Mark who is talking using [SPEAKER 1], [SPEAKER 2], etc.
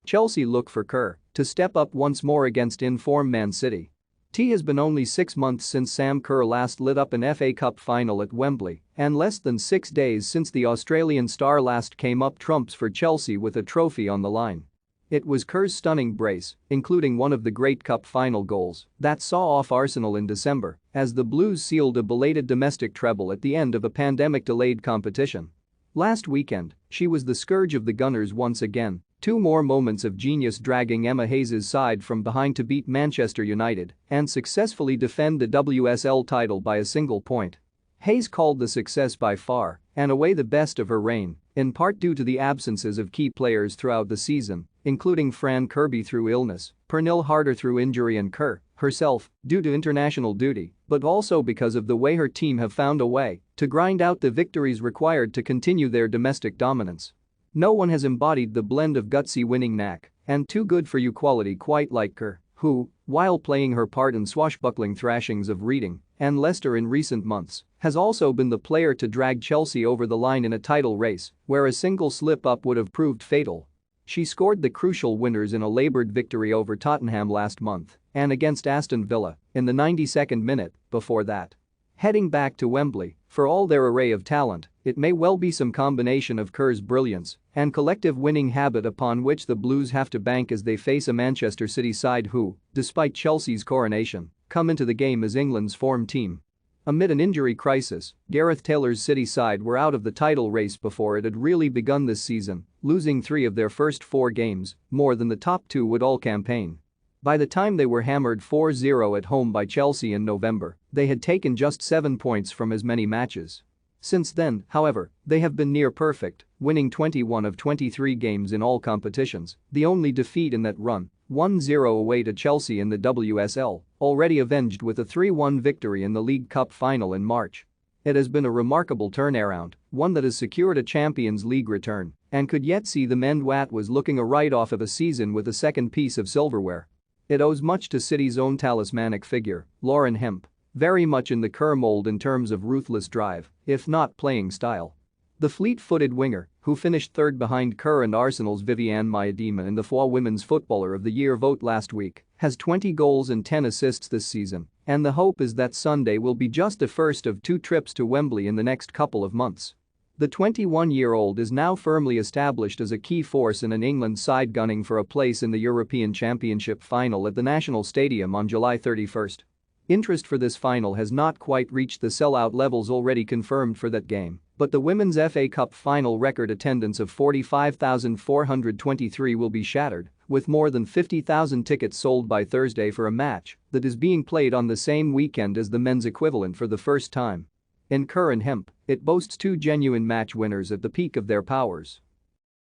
[SPEAKER 1] Chelsea look for Kerr to step up once more against in-form Man City. It has been only 6 months since Sam Kerr last lit up an FA Cup final at Wembley and less than 6 days since the Australian star last came up trumps for Chelsea with a trophy on the line. It was Kerr's stunning brace, including one of the great cup final goals, that saw off Arsenal in December as the Blues sealed a belated domestic treble at the end of a pandemic-delayed competition. Last weekend, she was the scourge of the Gunners once again. 2 more moments of genius dragging Emma Hayes' side from behind to beat Manchester United and successfully defend the WSL title by a single point. Hayes called the success by far and away the best of her reign, in part due to the absences of key players throughout the season, including Fran Kirby through illness, Pernille Harder through injury and Kerr herself due to international duty, but also because of the way her team have found a way to grind out the victories required to continue their domestic dominance. No one has embodied the blend of gutsy winning knack and too good for you quality quite like Kerr, who, while playing her part in swashbuckling thrashings of Reading and Leicester in recent months, has also been the player to drag Chelsea over the line in a title race where a single slip-up would have proved fatal. She scored the crucial winners in a laboured victory over Tottenham last month and against Aston Villa in the 92nd minute before that. Heading back to Wembley, for all their array of talent, it may well be some combination of Kerr's brilliance and collective winning habit upon which the Blues have to bank as they face a Manchester City side who, despite Chelsea's coronation, come into the game as England's form team. Amid an injury crisis, Gareth Taylor's City side were out of the title race before it had really begun this season, losing 3 of their first 4 games, more than the top 2 would all campaign. By the time they were hammered 4-0 at home by Chelsea in November, they had taken just 7 points from as many matches. Since then, however, they have been near perfect, winning 21 of 23 games in all competitions, the only defeat in that run, 1-0 away to Chelsea in the WSL, already avenged with a 3-1 victory in the League Cup final in March. It has been a remarkable turnaround, one that has secured a Champions League return and could yet see them end what was looking a write-off of a season with a second piece of silverware. It owes much to City's own talismanic figure, Lauren Hemp, very much in the Kerr mold in terms of ruthless drive, if not playing style. The fleet-footed winger, who finished 3rd behind Kerr and Arsenal's Viviane Miedema in the FA Women's Footballer of the Year vote last week, has 20 goals and 10 assists this season, and the hope is that Sunday will be just the first of 2 trips to Wembley in the next couple of months. The 21-year-old is now firmly established as a key force in an England side gunning for a place in the European Championship final at the National Stadium on July 31. Interest for this final has not quite reached the sellout levels already confirmed for that game, but the Women's FA Cup final record attendance of 45,423 will be shattered, with more than 50,000 tickets sold by Thursday for a match that is being played on the same weekend as the men's equivalent for the first time. In Kerr and Hemp, it boasts 2 genuine match winners at the peak of their powers.